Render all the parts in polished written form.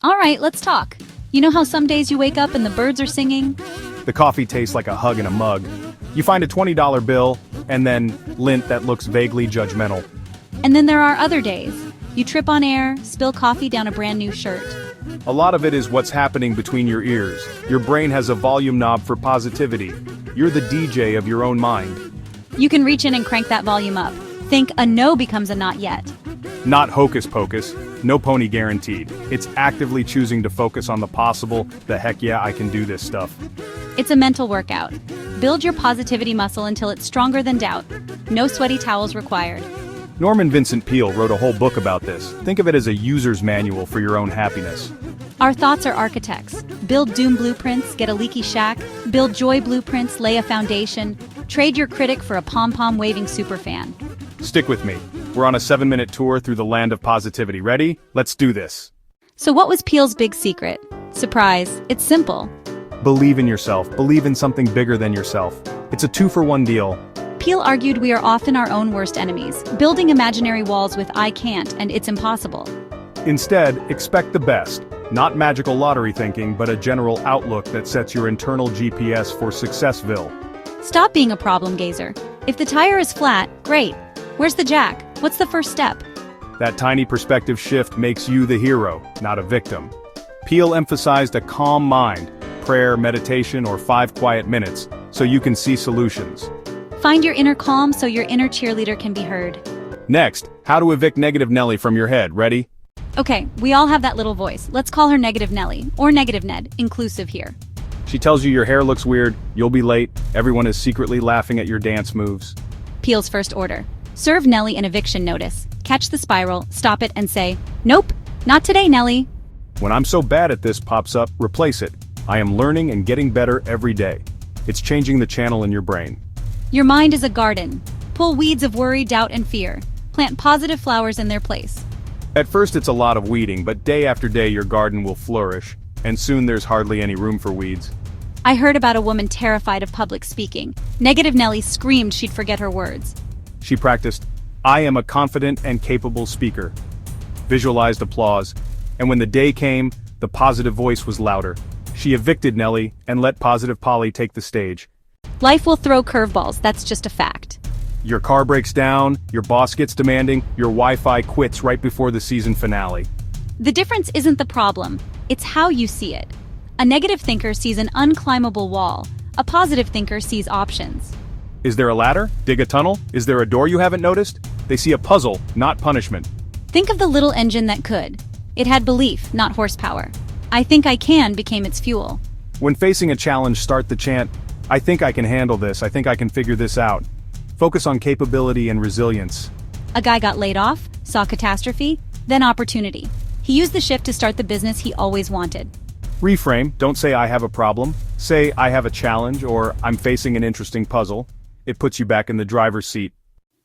All right, let's talk. You know how some days you wake up and the birds are singing? The coffee tastes like a hug in a mug. You find a $20 bill, and then lint that looks vaguely judgmental. And then there are other days. You trip on air, spill coffee down a brand new shirt. A lot of it is what's happening between your ears. Your brain has a volume knob for positivity. You're the DJ of your own mind. You can reach in and crank that volume up. Think a no becomes a not yet. Not hocus pocus, no pony guaranteed. It's actively choosing to focus on the possible, the heck yeah, I can do this stuff. It's a mental workout. Build your positivity muscle until it's stronger than doubt. No sweaty towels required. Norman Vincent Peale wrote a whole book about this. Think of it as a user's manual for your own happiness. Our thoughts are architects. Build doom blueprints, get a leaky shack. Build joy blueprints, lay a foundation. Trade your critic for a pom-pom waving superfan. Stick with me. We're on a 7-minute tour through the land of positivity. Ready? Let's do this. So what was Peele's big secret? Surprise, it's simple. Believe in yourself. Believe in something bigger than yourself. It's a 2-for-1 deal. Peale argued we are often our own worst enemies, building imaginary walls with I can't and it's impossible. Instead, expect the best. Not magical lottery thinking, but a general outlook that sets your internal GPS for Successville. Stop being a problem gazer. If the tire is flat, great. Where's the jack? What's the first step? That tiny perspective shift makes you the hero, not a victim. Peale emphasized a calm mind, prayer, meditation, or 5 quiet minutes, so you can see solutions. Find your inner calm so your inner cheerleader can be heard. Next, how to evict negative Nelly from your head. Ready? Okay, we all have that little voice. Let's call her Negative Nelly, or Negative Ned, inclusive here. She tells you your hair looks weird, you'll be late, everyone is secretly laughing at your dance moves. Peele's first order. Serve Nelly an eviction notice. Catch the spiral, stop it, and say, "Nope, not today, Nelly." When I'm so bad at this pops up, replace it. I am learning and getting better every day. It's changing the channel in your brain. Your mind is a garden. Pull weeds of worry, doubt, and fear. Plant positive flowers in their place. At first it's a lot of weeding, but day after day your garden will flourish, and soon there's hardly any room for weeds. I heard about a woman terrified of public speaking. Negative Nelly screamed she'd forget her words. She practiced, I am a confident and capable speaker. Visualized applause, and when the day came, the positive voice was louder. She evicted Nelly and let Positive Polly take the stage. Life will throw curveballs, that's just a fact. Your car breaks down, your boss gets demanding, your Wi-Fi quits right before the season finale. The difference isn't the problem, it's how you see it. A negative thinker sees an unclimbable wall. A positive thinker sees options. Is there a ladder? Dig a tunnel? Is there a door you haven't noticed? They see a puzzle, not punishment. Think of the little engine that could. It had belief, not horsepower. I think I can became its fuel. When facing a challenge, start the chant, I think I can handle this, I think I can figure this out. Focus on capability and resilience. A guy got laid off, saw catastrophe, then opportunity. He used the shift to start the business he always wanted. Reframe, don't say I have a problem. Say I have a challenge or I'm facing an interesting puzzle. It puts you back in the driver's seat.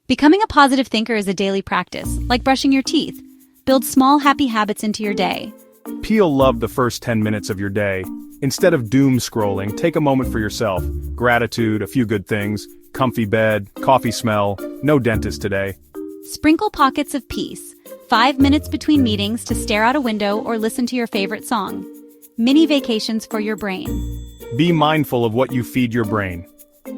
Becoming a positive thinker is a daily practice, like brushing your teeth. Build small happy habits into your day. Peale loved the first 10 minutes of your day. Instead of doom scrolling, take a moment for yourself. Gratitude, a few good things, comfy bed, coffee smell, no dentist today. Sprinkle pockets of peace. 5 minutes between meetings to stare out a window or listen to your favorite song. Mini vacations for your brain. Be mindful of what you feed your brain.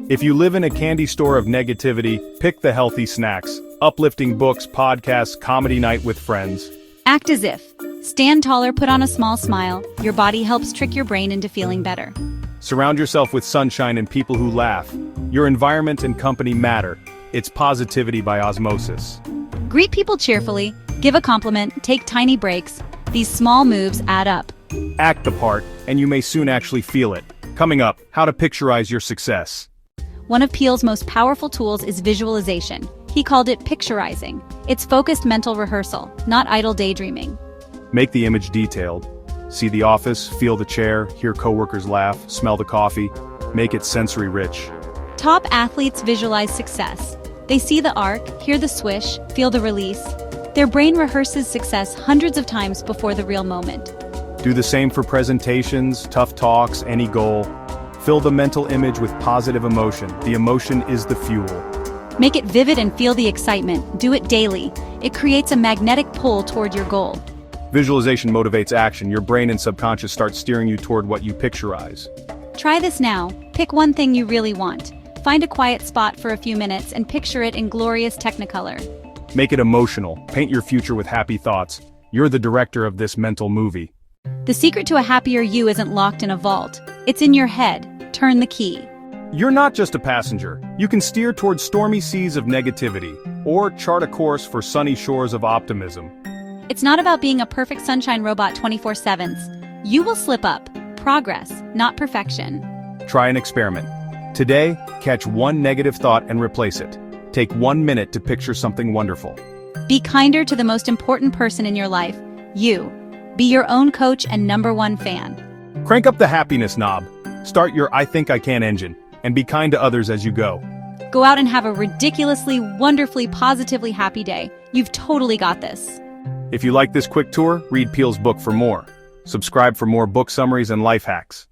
If you live in a candy store of negativity, pick the healthy snacks. Uplifting books, podcasts, comedy night with friends. Act as if. Stand taller, put on a small smile. Your body helps trick your brain into feeling better. Surround yourself with sunshine and people who laugh. Your environment and company matter. It's positivity by osmosis. Greet people cheerfully, give a compliment, take tiny breaks. These small moves add up. Act the part, and you may soon actually feel it. Coming up, how to picturize your success. One of Peele's most powerful tools is visualization. He called it picturizing. It's focused mental rehearsal, not idle daydreaming. Make the image detailed. See the office, feel the chair, hear coworkers laugh, smell the coffee. Make it sensory rich. Top athletes visualize success. They see the arc, hear the swish, feel the release. Their brain rehearses success hundreds of times before the real moment. Do the same for presentations, tough talks, any goal. Fill the mental image with positive emotion. The emotion is the fuel. Make it vivid and feel the excitement. Do it daily. It creates a magnetic pull toward your goal. Visualization motivates action. Your brain and subconscious start steering you toward what you picturize. Try this now. Pick one thing you really want. Find a quiet spot for a few minutes and picture it in glorious Technicolor. Make it emotional. Paint your future with happy thoughts. You're the director of this mental movie. The secret to a happier you isn't locked in a vault. It's in your head. Turn the key. You're not just a passenger. You can steer towards stormy seas of negativity, or chart a course for sunny shores of optimism. It's not about being a perfect sunshine robot 24/7. You will slip up. Progress, not perfection. Try an experiment. Today, catch one negative thought and replace it. Take 1 minute to picture something wonderful. Be kinder to the most important person in your life, you. Be your own coach and #1 fan. Crank up the happiness knob. Start your I think I can engine, and be kind to others as you go. Go out and have a ridiculously, wonderfully, positively happy day. You've totally got this. If you like this quick tour, read Peale's book for more. Subscribe for more book summaries and life hacks.